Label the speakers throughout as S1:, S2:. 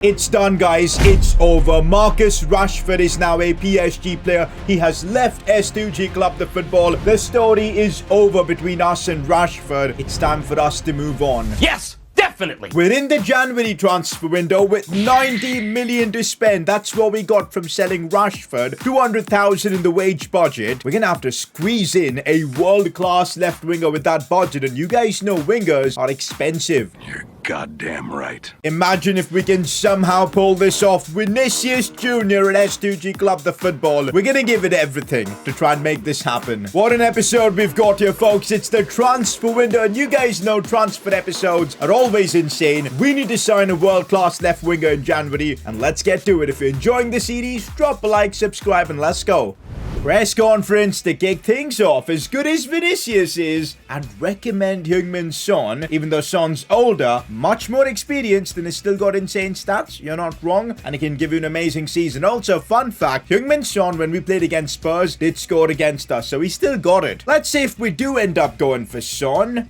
S1: It's done, guys. It's over. Marcus Rashford is now a PSG player. He has left S2G Club the football. The story is over between us and Rashford. It's time for us to move on.
S2: Yes! Definitely.
S1: We're in the January transfer window with 90 million to spend. That's what we got from selling Rashford. 200,000 in the wage budget. We're gonna have to squeeze in a world-class left winger with that budget. And you guys know wingers are expensive.
S3: You're goddamn right.
S1: Imagine if we can somehow pull this off. Vinicius Jr. at S2G Club the football. We're gonna give it everything to try and make this happen. What an episode we've got here, folks. It's the transfer window, and you guys know transfer episodes are always insane. We need to sign a world-class left winger in January, and let's get to it. If you're enjoying the series, drop a like, subscribe, and let's go. Press conference to kick things off. As good as Vinicius is, I'd recommend Heung-min Son, even though Son's older, much more experienced, and has still got insane stats. You're not wrong, and he can give you an amazing season. Also, fun fact, Heung-min Son, when we played against Spurs, did score against us, so he still got it. Let's say if we do end up going for Son,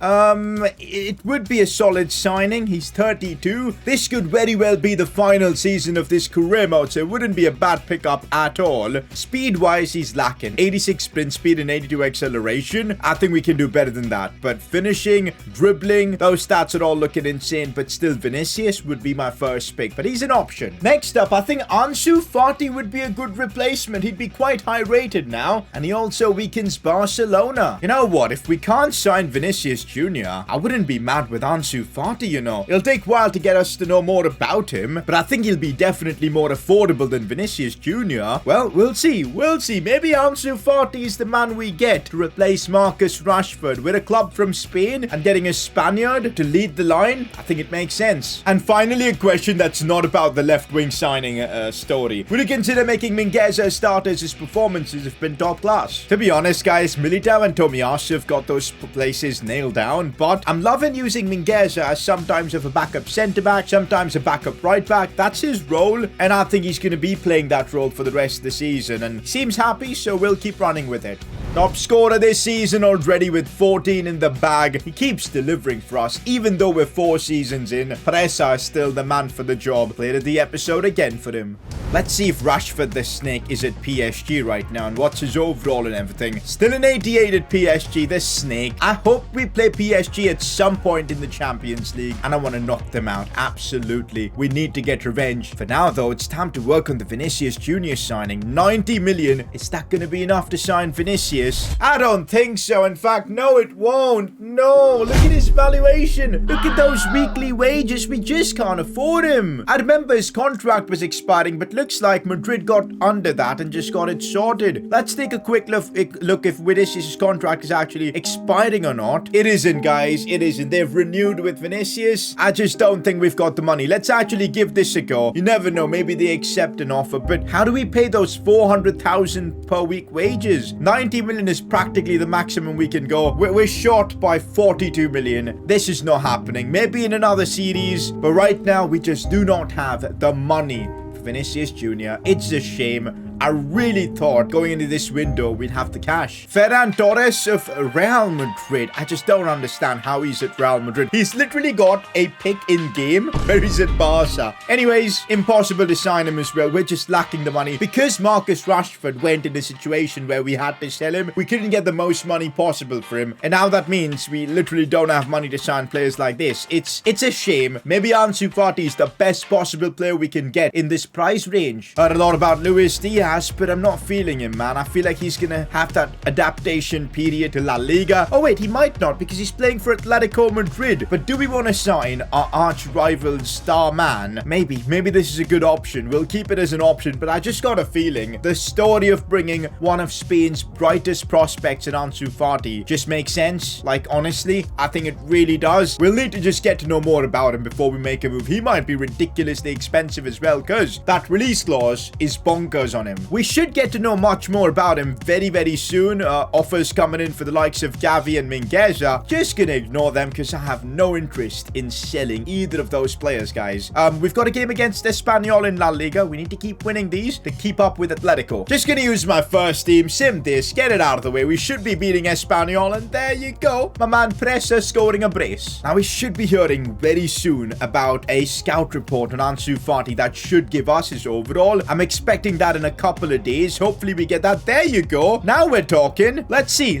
S1: it would be a solid signing. He's 32. This could very well be the final season of this career mode, so it wouldn't be a bad pickup at all. Speed-wise, he's lacking 86 sprint speed and 82 acceleration. I think we can do better than that, but finishing, dribbling, those stats are all looking insane. But still, Vinicius would be my first pick, but he's an option. Next up, I think Ansu Fati would be a good replacement. He'd be quite high rated now, and he also weakens Barcelona. You know what, if we can't sign Vinicius Jr., I wouldn't be mad with Ansu Fati, you know. It'll take a while to get us to know more about him, but I think he'll be definitely more affordable than Vinicius Jr. Well, we'll see. Maybe Ansu Fati is the man we get to replace Marcus Rashford. We're a club from Spain, and getting a Spaniard to lead the line, I think it makes sense. And finally, a question that's not about the left wing signing story. Would you consider making Mingueza a starter as his performances have been top class? To be honest, guys, Militao and Tomiyasu have got those places nailed down, but I'm loving using Mingueza as sometimes of a backup centre-back, sometimes a backup right-back. That's his role, and I think he's going to be playing that role for the rest of the season, and seems happy, so we'll keep running with it. Top scorer this season already with 14 in the bag. He keeps delivering for us, even though we're 4 seasons in. Presa is still the man for the job. Played the episode again for him. Let's see if Rashford the Snake is at PSG right now and what's his overall and everything. Still an 88 at PSG, the Snake. I hope we play PSG at some point in the Champions League, and I want to knock them out. Absolutely. We need to get revenge. For now, though, it's time to work on the Vinicius Jr. signing. 90 million. Is that going to be enough to sign Vinicius? I don't think so. In fact, no, it won't. No, look at his valuation. Look at those weekly wages. We just can't afford him. I remember his contract was expiring, but looks like Madrid got under that and just got it sorted. Let's take a quick look if Vinicius' contract is actually expiring or not. It isn't, guys. It isn't. They've renewed with Vinicius. I just don't think we've got the money. Let's actually give this a go. You never know. Maybe they accept an offer, but how do we pay those 400,000 per week wages? 90 million is practically the maximum we can go. We're short by 42 million. This is not happening. Maybe in another series, but right now we just do not have the money for Vinicius Jr. It's a shame. I really thought going into this window we'd have the cash. Ferran Torres of Real Madrid. I just don't understand how he's at Real Madrid. He's literally got a pick in game where he's at Barca. Anyways, impossible to sign him as well. We're just lacking the money. Because Marcus Rashford went in a situation where we had to sell him, we couldn't get the most money possible for him. And now that means we literally don't have money to sign players like this. It's a shame. Maybe Ansu Fati is the best possible player we can get in this price range. Heard a lot about Luis Diaz, but I'm not feeling him, man. I feel like he's gonna have that adaptation period to La Liga. Oh wait, he might not, because he's playing for Atletico Madrid. But do we want to sign our arch rival star man? Maybe this is a good option. We'll keep it as an option, but I just got a feeling the story of bringing one of Spain's brightest prospects in Ansu Fati just makes sense. Like, honestly, I think it really does. We'll need to just get to know more about him before we make a move. He might be ridiculously expensive as well, because that release clause is bonkers on him. him. We should get to know much more about him very, very soon. Offers coming in for the likes of Gavi and Mingueza. Just gonna ignore them because I have no interest in selling either of those players, guys. We've got a game against Espanyol in La Liga. We need to keep winning these to keep up with Atletico. Just gonna use my first team, sim this, get it out of the way. We should be beating Espanyol, and there you go. My man Pressa scoring a brace. Now we should be hearing very soon about a scout report on Ansu Fati that should give us his overall. I'm expecting that in a couple of days. Hopefully we get that. There you go. Now we're talking. Let's see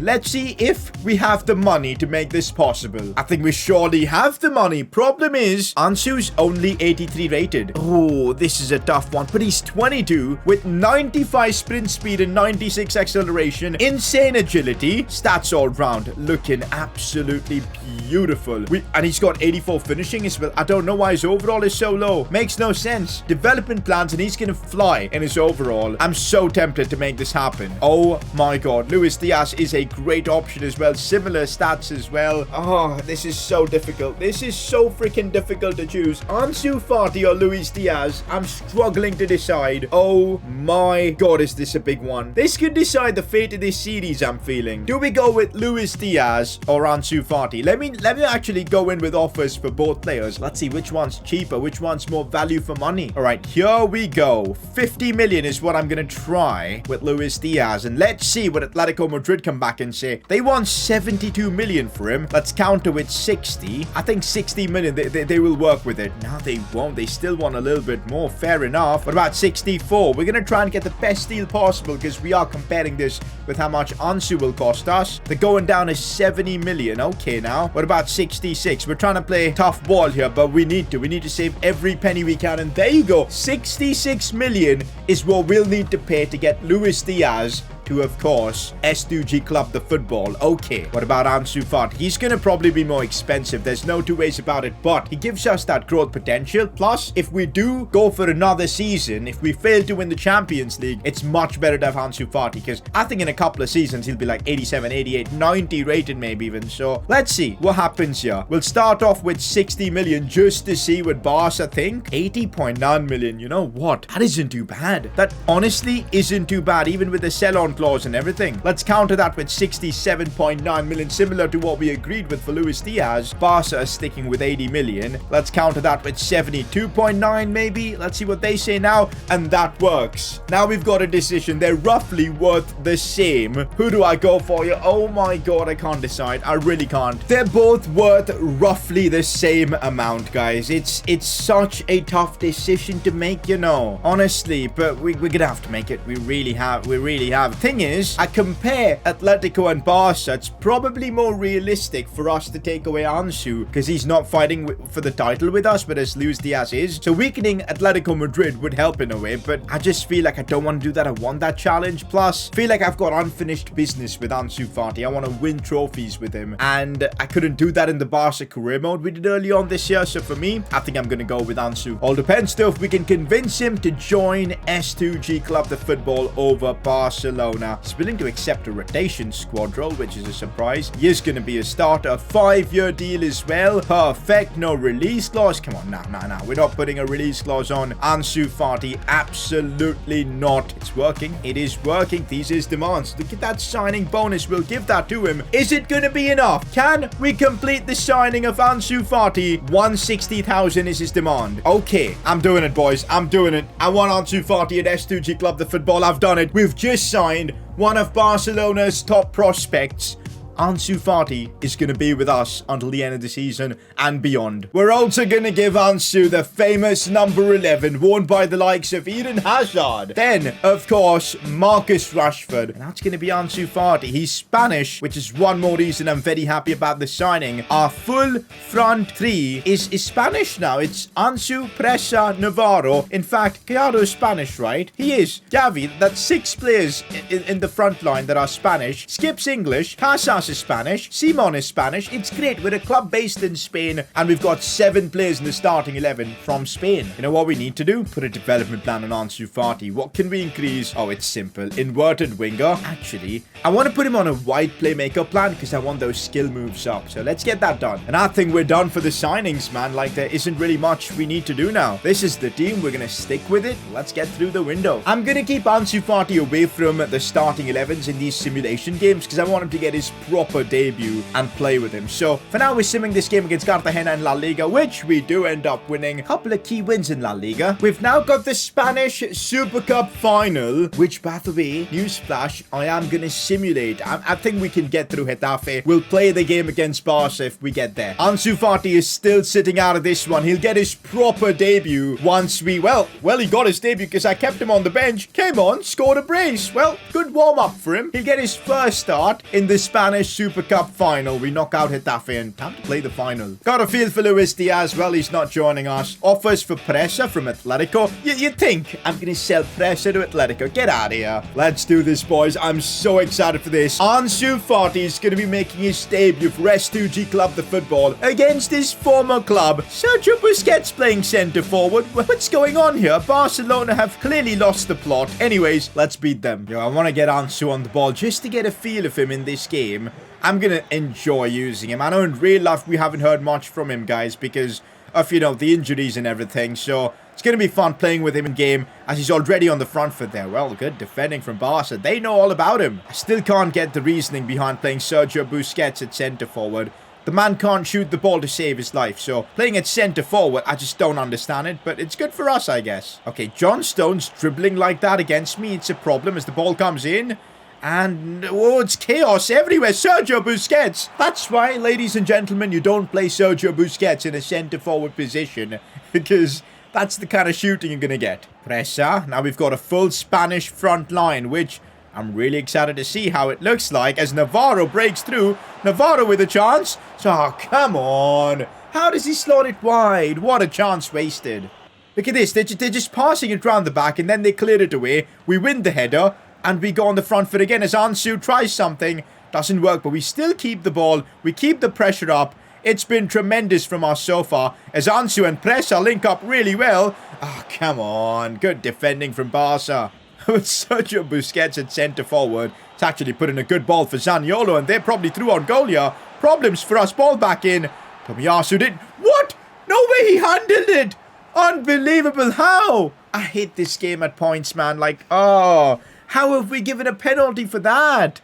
S1: if we have the money to make this possible. I think we surely have the money. Problem is, Ansu's only 83 rated. Oh, this is a tough one, but he's 22 with 95 sprint speed and 96 acceleration, insane agility, stats all round, looking absolutely beautiful. And he's got 84 finishing as well. I don't know why his overall is so low. Makes no sense. Development plans, and he's gonna fly in his overall. I'm so tempted to make this happen. Oh my god, Luis Diaz is a great option as well. Similar stats as well. Oh, this is so difficult. This is so freaking difficult to choose. Ansu Fati or Luis Diaz? I'm struggling to decide. Oh my god, is this a big one? This could decide the fate of this series, I'm feeling. Do we go with Luis Diaz or Ansu Fati? Let me actually go in with offers for both players. Let's see which one's cheaper, which one's more value for money. All right, here we go. 50 million is what I'm gonna try with Luis Diaz, and let's see what Atletico Madrid come back and say. They want 72 million for him. Let's counter with 60. I think 60 million, they will work with it. No, they won't. They still want a little bit more. Fair enough. What about 64? We're gonna try and get the best deal possible because we are comparing this with how much Ansu will cost us. The going down is 70 million. Okay, now. What about 66? We're trying to play tough ball here, but we need to save every penny we can, and there you go. 66 million is what we'll need to pay to get Luis Diaz to, of course, S2G Club the football. Okay, what about Ansu Fati? He's gonna probably be more expensive. There's no two ways about it, but he gives us that growth potential. Plus, if we do go for another season, if we fail to win the Champions League, it's much better to have Ansu Fati, because I think in a couple of seasons he'll be like 87, 88, 90 rated maybe even. So let's see what happens here. We'll start off with 60 million just to see what Barca think. 80.9 million. You know what? That isn't too bad. That honestly isn't too bad, even with the sell-on clause and everything. Let's counter that with 67.9 million, similar to what we agreed with for Luis Diaz. Barca is sticking with 80 million. Let's counter that with 72.9 maybe. Let's see what they say now, and that works. Now we've got a decision. They're roughly worth the same. Who do I go for here? Oh my god, I can't decide. I really can't. They're both worth roughly the same amount, guys. It's such a tough decision to make, you know. Honestly, but we're gonna have to make it. We really have. Thing is, I compare Atletico and Barca. It's probably more realistic for us to take away Ansu because he's not fighting for the title with us, but as Luis Diaz is. So weakening Atletico Madrid would help in a way, but I just feel like I don't want to do that. I want that challenge. Plus, feel like I've got unfinished business with Ansu Fati. I want to win trophies with him, and I couldn't do that in the Barca career mode we did early on this year. So for me, I think I'm going to go with Ansu. All depends though if we can convince him to join S2G Club the football over Barcelona. He's willing to accept a rotation squad role, which is a surprise. He is going to be a starter. 5-year deal as well. Perfect. No release clause. Come on, nah. We're not putting a release clause on Ansu Fati. Absolutely not. It's working. It is working. These is demands. Look at that signing bonus. We'll give that to him. Is it going to be enough? Can we complete the signing of Ansu Fati? 160,000 is his demand. Okay, I'm doing it, boys. I'm doing it. I want Ansu Fati at S2G Club the football. I've done it. We've just signed one of Barcelona's top prospects. Ansu Fati is going to be with us until the end of the season and beyond. We're also going to give Ansu the famous number 11 worn by the likes of Eden Hazard. Then, of course, Marcus Rashford. And that's going to be Ansu Fati. He's Spanish, which is one more reason I'm very happy about the signing. Our full front three is Spanish now. It's Ansu, Pressa, Navarro. In fact, Gallardo's Spanish, right? He is. Gavi, that's 6 players in the front line that are Spanish. Skips English. Casas is Spanish. Simon is Spanish. It's great. We're a club based in Spain, and we've got 7 players in the starting 11 from Spain. You know what we need to do? Put a development plan on Ansu Fati. What can we increase? Oh, it's simple. Inverted winger. Actually, I want to put him on a wide playmaker plan because I want those skill moves up. So let's get that done. And I think we're done for the signings, man. Like, there isn't really much we need to do now. This is the team. We're going to stick with it. Let's get through the window. I'm going to keep Ansu Fati away from the starting 11s in these simulation games because I want him to get his proper debut and play with him. So for now, we're simming this game against Cartagena in La Liga, which we do end up winning. A couple of key wins in La Liga. We've now got the Spanish Super Cup final, which, by the way, newsflash, I am going to simulate. I think we can get through Getafe. We'll play the game against Barca if we get there. Ansu Fati is still sitting out of this one. He'll get his proper debut once we... Well, he got his debut because I kept him on the bench. Came on, scored a brace. Well, good warm-up for him. He'll get his first start in the Spanish Super Cup final. We knock out Getafe and time to play the final. Got a feel for Luis Diaz. Well, he's not joining us. Offers for Pressa from Atletico. You think I'm going to sell Pressa to Atletico? Get out of here. Let's do this, boys. I'm so excited for this. Ansu Fati is going to be making his debut for S2G Club the Football against his former club. Sergio Busquets playing centre forward. What's going on here? Barcelona have clearly lost the plot. Anyways, let's beat them. Yo, I want to get Ansu on the ball just to get a feel of him in this game. I'm going to enjoy using him. I know in real life we haven't heard much from him, guys, because of, you know, the injuries and everything. So it's going to be fun playing with him in game as he's already on the front foot there. Well, good defending from Barca. They know all about him. I still can't get the reasoning behind playing Sergio Busquets at centre forward. The man can't shoot the ball to save his life, so playing at centre forward, I just don't understand it, but it's good for us, I guess. Okay, John Stones dribbling like that against me, it's a problem as the ball comes in. And, oh, it's chaos everywhere. Sergio Busquets. That's why, ladies and gentlemen, you don't play Sergio Busquets in a centre-forward position. Because that's the kind of shooting you're going to get. Pressa. Now we've got a full Spanish front line, which I'm really excited to see how it looks like as Navarro breaks through. Navarro with a chance. Oh, come on. How does he slot it wide? What a chance wasted. Look at this. They're just passing it round the back and then they cleared it away. We win the header. And we go on the front foot again as Ansu tries something. Doesn't work, but we still keep the ball. We keep the pressure up. It's been tremendous from us so far as Ansu and Pressa link up really well. Oh, come on. Good defending from Barca. With Sergio Busquets at centre forward. It's actually put in a good ball for Zaniolo, and they're probably through on goal here. Problems for us. Ball back in. Tomiyasu did... What? No way he handled it. Unbelievable. How? I hate this game at points, man. Like, oh... How have we given a penalty for that?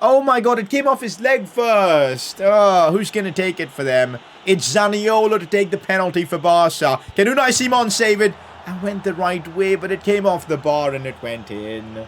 S1: Oh my god, it came off his leg first. Oh, who's going to take it for them? It's Zaniolo to take the penalty for Barca. Can Unai Simon save it? I went the right way, but it came off the bar and it went in.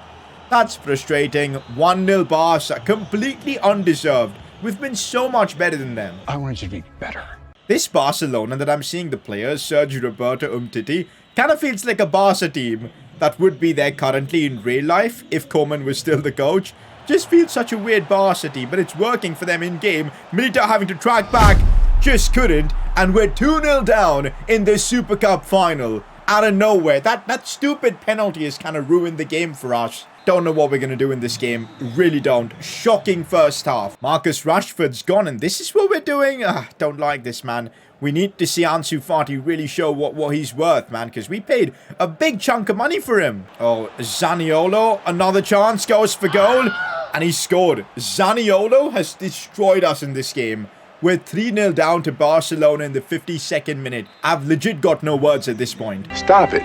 S1: That's frustrating. 1-0 Barca. Completely undeserved. We've been so much better than them.
S3: I want you to be better.
S1: This Barcelona that I'm seeing the players, Sergio Roberto, Umtiti, kind of feels like a Barca team that would be there currently in real life if Koeman was still the coach. Just feels such a weird Barca team, but it's working for them in game. Militao having to track back, just couldn't, and we're 2-0 down in the Super Cup final. Out of nowhere, that stupid penalty has kind of ruined the game for us. Don't know what we're going to do in this game. Really don't. Shocking first half. Marcus Rashford's gone, and this is what we're doing? Don't like this, man. We need to see Ansu Fati really show what he's worth, man, because we paid a big chunk of money for him. Oh, Zaniolo, another chance, goes for goal, and he scored. Zaniolo has destroyed us in this game. We're 3-0 down to Barcelona in the 52nd minute. I've legit got no words at this point.
S3: Stop it.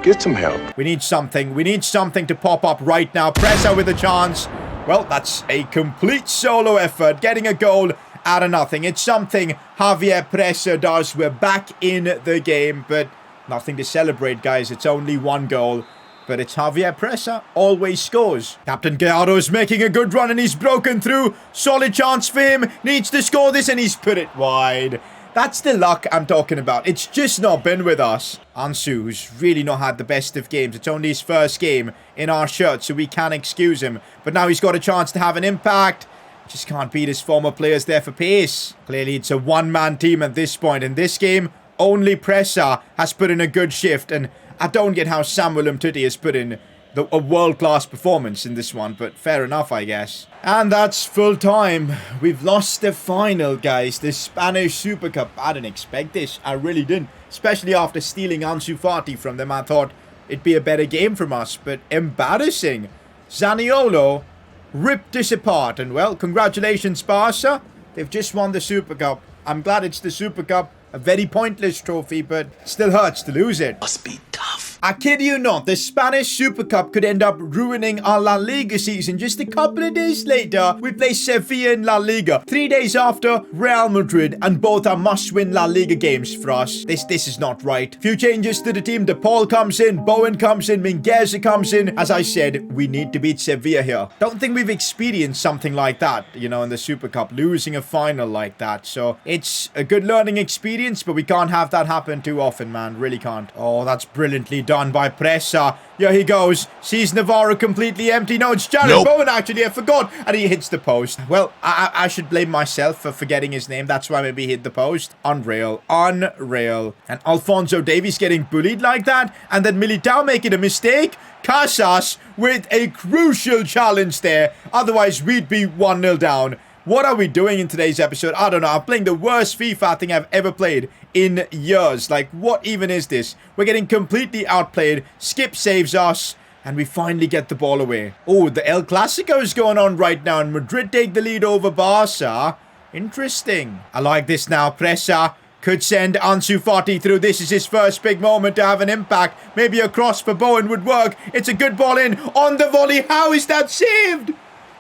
S3: Get some help.
S1: We need something. We need something to pop up right now. Pressa with a chance. Well, that's a complete solo effort. Getting a goal out of nothing. It's something Javier Pressa does. We're back in the game, but nothing to celebrate, guys. It's only 1 goal, but it's Javier Pressa. Always scores. Captain Gallardo is making a good run, and he's broken through. Solid chance for him. Needs to score this, and he's put it wide. That's the luck I'm talking about. It's just not been with us. Ansu, who's really not had the best of games. It's only his first game in our shirt, so we can't excuse him. But now he's got a chance to have an impact. Just can't beat his former players there for pace. Clearly, it's a one-man team at this point. In this game, only Pressa has put in a good shift. And I don't get how Samuel Umtiti has put in a world-class performance in this one, but fair enough, I guess. And that's full time. We've lost the final, guys. The Spanish Super Cup. I didn't expect this. I really didn't. Especially after stealing Ansu Fati from them. I thought it'd be a better game from us, but embarrassing. Zaniolo ripped us apart. And, well, congratulations, Barca. They've just won the Super Cup. I'm glad it's the Super Cup. A very pointless trophy, but still hurts to lose it.
S3: Must be tough.
S1: I kid you not, the Spanish Super Cup could end up ruining our La Liga season. Just a couple of days later, we play Sevilla in La Liga. 3 days after, Real Madrid, and both are must-win La Liga games for us. This is not right. Few changes to the team. De Paul comes in, Bowen comes in, Mingueza comes in. As I said, we need to beat Sevilla here. Don't think we've experienced something like that, you know, in the Super Cup, losing a final like that. So it's a good learning experience, but we can't have that happen too often, man. Really can't. Oh, that's brilliantly done by Pressa. Here he goes. Sees Navarro completely empty. No, it's Jared Bowen, actually. I forgot. And he hits the post. Well, I should blame myself for forgetting his name. That's why maybe he hit the post. Unreal. Unreal. And Alphonso Davies getting bullied like that. And then Militao making a mistake. Casas with a crucial challenge there. Otherwise, we'd be 1-0 down. What are we doing in today's episode? I don't know. I'm playing the worst FIFA I think I've ever played in years. Like, what even is this? We're getting completely outplayed. Skip saves us. And we finally get the ball away. Oh, the El Clasico is going on right now. And Madrid take the lead over Barca. Interesting. I like this now. Pressa could send Ansu Fati through. This is his first big moment to have an impact. Maybe a cross for Bowen would work. It's a good ball in. On the volley. How is that saved?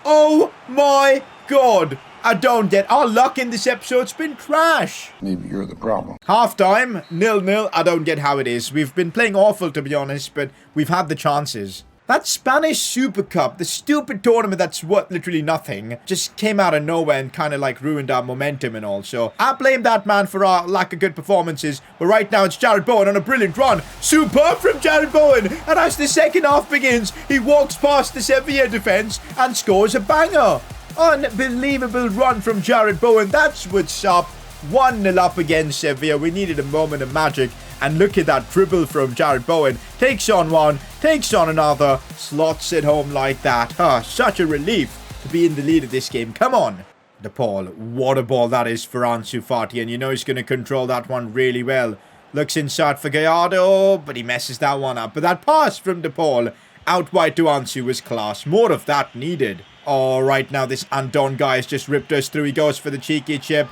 S1: Oh my God. I don't get our luck in this episode's been trash.
S3: Maybe you're the problem.
S1: Half time, 0-0. I don't get how it is. We've been playing awful, to be honest, but we've had the chances. That Spanish Super Cup, the stupid tournament that's worth literally nothing, just came out of nowhere and kind of like ruined our momentum and all. So I blame that man for our lack of good performances. But right now it's Jared Bowen on a brilliant run. Superb from Jared Bowen. And as the second half begins, he walks past the Sevilla defense and scores a banger. Unbelievable run from Jared Bowen. That's what's up. 1-0 up against Sevilla. We needed a moment of magic. And look at that dribble from Jared Bowen. Takes on one, takes on another, slots it home like that. Such a relief to be in the lead of this game. Come on. De Paul. What a ball that is for Ansu Fati. And you know he's going to control that one really well. Looks inside for Gallardo, but he messes that one up. But that pass from De Paul out wide to Ansu was class. More of that needed. Oh, right now this Andon guy has just ripped us through. He goes for the cheeky chip.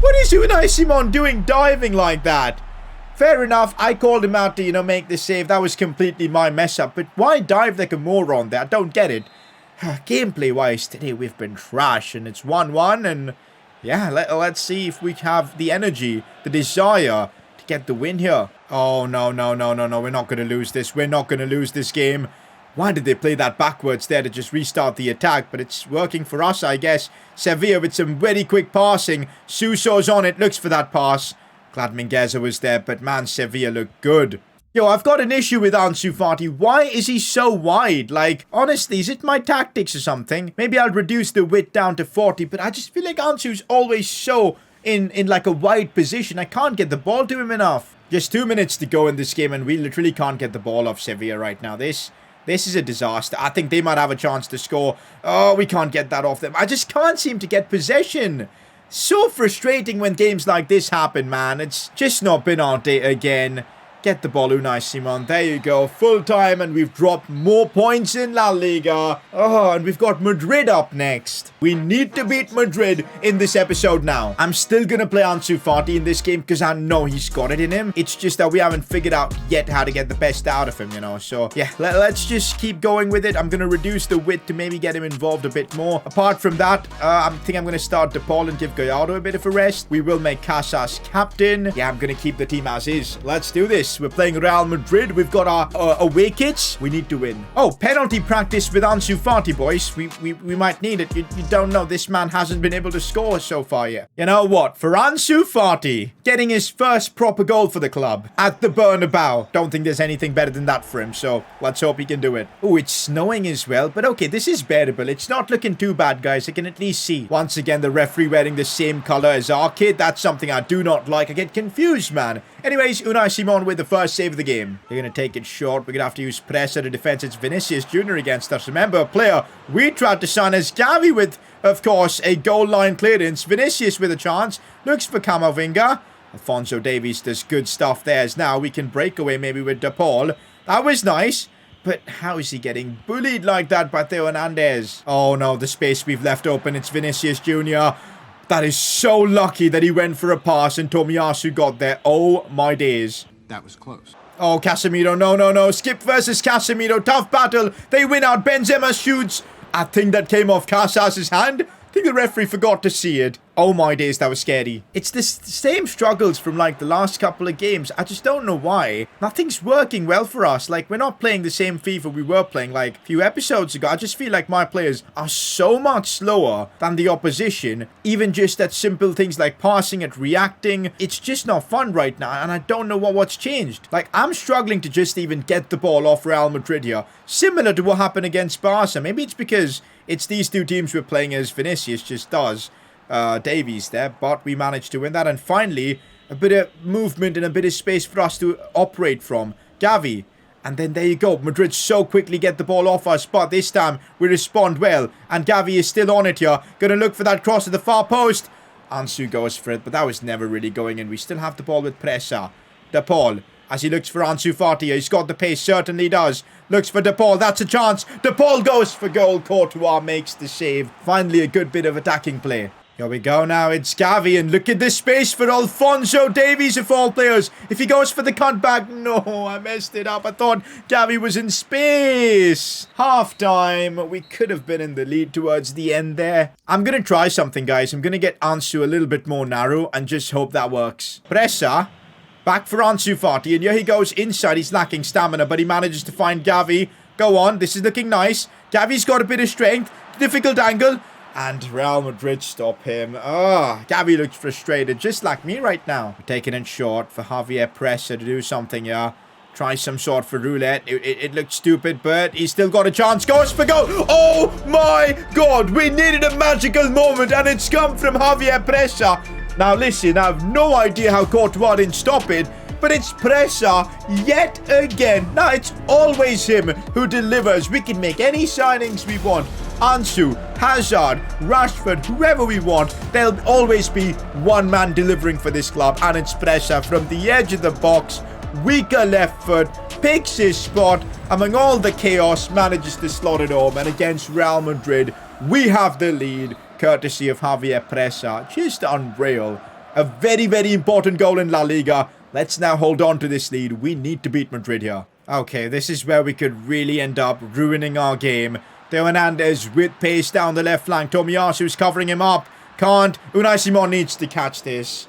S1: What is Unai Simon doing diving like that? Fair enough, I called him out to, you know, make the save. That was completely my mess up. But why dive like a moron there? I don't get it. Gameplay-wise, today we've been trash. And it's 1-1. And yeah, let's see if we have the energy, the desire to get the win here. Oh, no. We're not going to lose this. We're not going to lose this game. Why did they play that backwards there to just restart the attack? But it's working for us, I guess. Sevilla with some very quick passing. Suso's on it, looks for that pass. Glad Mingueza was there, but man, Sevilla looked good. Yo, I've got an issue with Ansu Fati. Why is he so wide? Like, honestly, is it my tactics or something? Maybe I'll reduce the width down to 40, but I just feel like Ansu's always so in like a wide position. I can't get the ball to him enough. Just 2 minutes to go in this game, and we literally can't get the ball off Sevilla right now. This is a disaster. I think they might have a chance to score. Oh, we can't get that off them. I just can't seem to get possession. So frustrating when games like this happen, man. It's just not been our day again. Get the ball, Unai Simon. There you go. Full time, and we've dropped more points in La Liga. Oh, and we've got Madrid up next. We need to beat Madrid in this episode now. I'm still going to play Ansu Fati in this game because I know he's got it in him. It's just that we haven't figured out yet how to get the best out of him, you know. So, yeah, let's just keep going with it. I'm going to reduce the width to maybe get him involved a bit more. Apart from that, I think I'm going to start De Paul and give Gallardo a bit of a rest. We will make Casas captain. Yeah, I'm going to keep the team as is. Let's do this. We're playing Real Madrid. We've got our away kits. We need to win. Oh, penalty practice with Ansu Fati, boys. We might need it. You don't know. This man hasn't been able to score so far yet. You know what? For Ansu Fati, getting his first proper goal for the club at the Bernabeu. Don't think there's anything better than that for him, so let's hope he can do it. Oh, it's snowing as well, but okay, this is bearable. It's not looking too bad, guys. I can at least see. Once again, the referee wearing the same color as our kid. That's something I do not like. I get confused, man. Anyways, Unai Simon with the first save of the game. They're going to take it short. We're going to have to use pressure to defend. It's Vinicius Jr. against us. Remember, a player we tried to sign as Gavi with, of course, a goal line clearance. Vinicius with a chance. Looks for Camavinga. Alphonso Davies does good stuff there. As now we can break away maybe with De Paul. That was nice. But how is he getting bullied like that by Theo Hernandez? Oh no, the space we've left open. It's Vinicius Jr. That is so lucky that he went for a pass and Tomiyasu got there. Oh my days.
S3: That was close.
S1: Oh, Casemiro. No. Skip versus Casemiro. Tough battle. They win out. Benzema shoots. I think that came off Casas's hand. I think the referee forgot to see it. Oh my days, that was scary. It's the same struggles from like the last couple of games. I just don't know why. Nothing's working well for us. Like, we're not playing the same FIFA we were playing like a few episodes ago. I just feel like my players are so much slower than the opposition. Even just at simple things like passing and reacting. It's just not fun right now. And I don't know what's changed. Like, I'm struggling to just even get the ball off Real Madrid here. Similar to what happened against Barca. Maybe it's because it's these two teams we're playing as Vinicius just does. Davies there, but we managed to win that. And finally, a bit of movement and a bit of space for us to operate from. Gavi. And then there you go. Madrid so quickly get the ball off us, but this time we respond well. And Gavi is still on it here. Gonna look for that cross at the far post. Ansu goes for it, but that was never really going in. We still have the ball with Pressa. De Paul, as he looks for Ansu Fati. He's got the pace, certainly does. Looks for De Paul, that's a chance. De Paul goes for goal. Courtois makes the save. Finally a good bit of attacking play. Here we go now, it's Gavi, and look at this space for Alphonso Davies of all players. If he goes for the cutback, no, I messed it up. I thought Gavi was in space. Half time, we could have been in the lead towards the end there. I'm going to try something, guys. I'm going to get Ansu a little bit more narrow and just hope that works. Pressa, back for Ansu Fati, and here he goes inside. He's lacking stamina, but he manages to find Gavi. Go on, this is looking nice. Gavi's got a bit of strength, difficult angle. And Real Madrid stop him. Gavi looks frustrated, just like me right now. We're taking it short for Javier Pressa to do something here. Try some sort for roulette. It looked stupid, but he's still got a chance. Goes for goal. Oh my God. We needed a magical moment, and it's come from Javier Pressa. Now listen, I have no idea how Courtois didn't stop it. But it's Pressa yet again. Now, it's always him who delivers. We can make any signings we want. Ansu, Hazard, Rashford, whoever we want. There'll always be one man delivering for this club. And it's Pressa from the edge of the box. Weaker left foot. Picks his spot. Among all the chaos, manages to slot it home. And against Real Madrid, we have the lead. Courtesy of Javier Pressa. Just unreal. A very, very important goal in La Liga. Let's now hold on to this lead. We need to beat Madrid here. Okay, this is where we could really end up ruining our game. Theo Hernandez with pace down the left flank. Tomiyasu's covering him up. Can't. Unai Simon needs to catch this.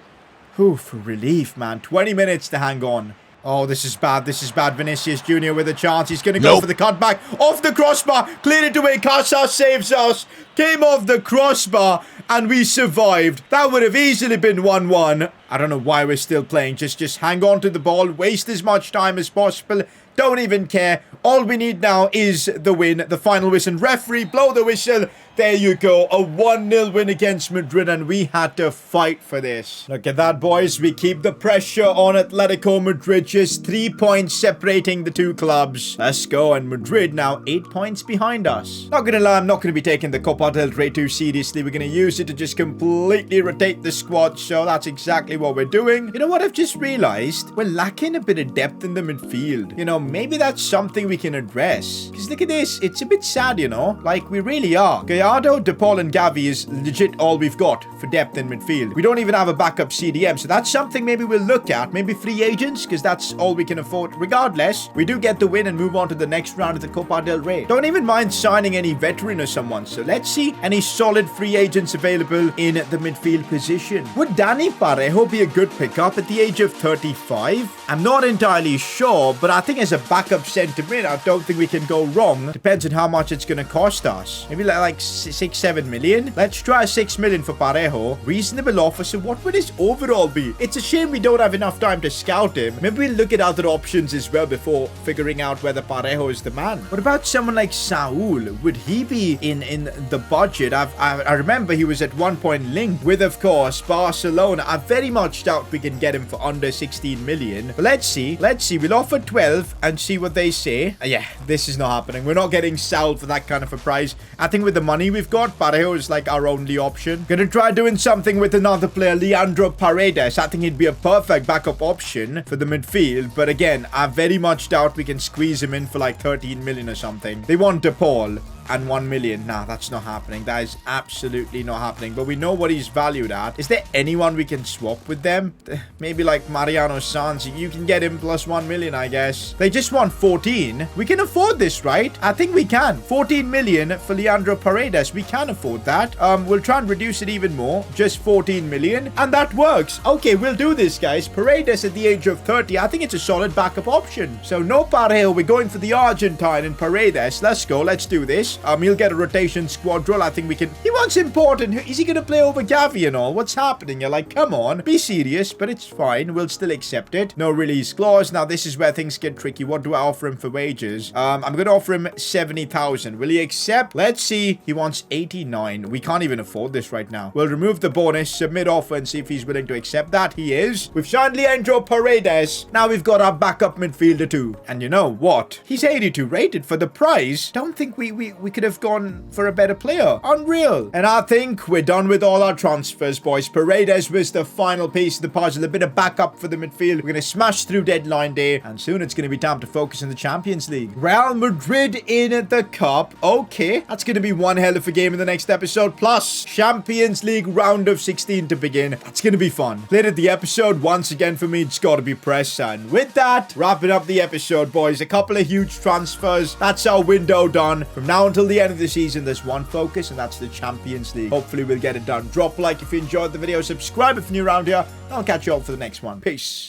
S1: Whew, for relief, man. 20 minutes to hang on. Oh, this is bad. This is bad. Vinicius Jr. with a chance. He's going to go for the cutback. Off the crossbar. Cleared it away. Casas saves us. Came off the crossbar. And we survived. That would have easily been 1-1. I don't know why we're still playing. Just hang on to the ball. Waste as much time as possible. Don't even care. All we need now is the win. The final whistle. Referee, blow the whistle. There you go. A 1-0 win against Madrid, and we had to fight for this. Look at that, boys. We keep the pressure on Atletico Madrid. Just 3 points separating the two clubs. Let's go. And Madrid now 8 points behind us. Not gonna lie, I'm not gonna be taking the Copa del Rey too seriously. We're gonna use it to just completely rotate the squad. So that's exactly what we're doing. You know what I've just realized? We're lacking a bit of depth in the midfield. You know, maybe that's something we can address. Because look at this. It's a bit sad, you know? Like, we really are. Gallardo, De Paul, and Gavi is legit all we've got for depth in midfield. We don't even have a backup CDM, so that's something maybe we'll look at. Maybe free agents, because that's all we can afford. Regardless, we do get the win and move on to the next round of the Copa del Rey. Don't even mind signing any veteran or someone. So let's see any solid free agents available in the midfield position. Would Dani Parejo be a good pickup at the age of 35? I'm not entirely sure, but I think as a backup centre mid, I don't think we can go wrong. Depends on how much it's going to cost us. Maybe like 7 million. Let's try 6 million for Parejo. Reasonable offer. So what would his overall be? It's a shame we don't have enough time to scout him. Maybe we'll look at other options as well before figuring out whether Parejo is the man. What about someone like Saul? Would he be in the budget? I remember he was at one point linked with, of course, Barcelona. I very much doubt we can get him for under 16 million. But let's see. We'll offer 12 and see what they say. Yeah, this is not happening. We're not getting Saul for that kind of a price. I think with the money we've got, Parejo is like our only option. Gonna try doing something with another player, Leandro Paredes. I think he'd be a perfect backup option for the midfield. But again, I very much doubt we can squeeze him in for like 13 million or something. They want DePaul and 1 million. Nah, that's not happening. That is absolutely not happening. But we know what he's valued at. Is there anyone we can swap with them? Maybe like Mariano Sanz. You can get him plus 1 million, I guess. They just want 14. We can afford this, right? I think we can. 14 million for Leandro Paredes. We can afford that. We'll try and reduce it even more. Just 14 million. And that works. Okay, we'll do this, guys. Paredes at the age of 30. I think it's a solid backup option. So no Parejo. We're going for the Argentine and Paredes. Let's go. Let's do this. He'll get a rotation squad role. I think we can. He wants important. Is he going to play over Gavi and all? What's happening? You're like, come on, be serious, but it's fine. We'll still accept it. No release clause. Now, this is where things get tricky. What do I offer him for wages? I'm going to offer him 70,000. Will he accept? Let's see. He wants 89. We can't even afford this right now. We'll remove the bonus, submit offer, and see if he's willing to accept that. He is. We've signed Leandro Paredes. Now we've got our backup midfielder too. And you know what? He's 82 rated for the price. Don't think we could have gone for a better player. Unreal. And I think we're done with all our transfers, boys. Paredes was the final piece of the puzzle. A bit of backup for the midfield. We're going to smash through deadline day. And soon it's going to be time to focus on the Champions League. Real Madrid in the cup. Okay. That's going to be one hell of a game in the next episode. Plus, Champions League round of 16 to begin. That's going to be fun. Played at the episode once again for me. It's got to be press. And with that, wrapping up the episode, boys. A couple of huge transfers. That's our window done. From now until the end of the season, there's one focus, and that's the Champions League. Hopefully we'll get it done. Drop a like if you enjoyed the video, subscribe if you're new around here, and I'll catch you all for the next one. Peace.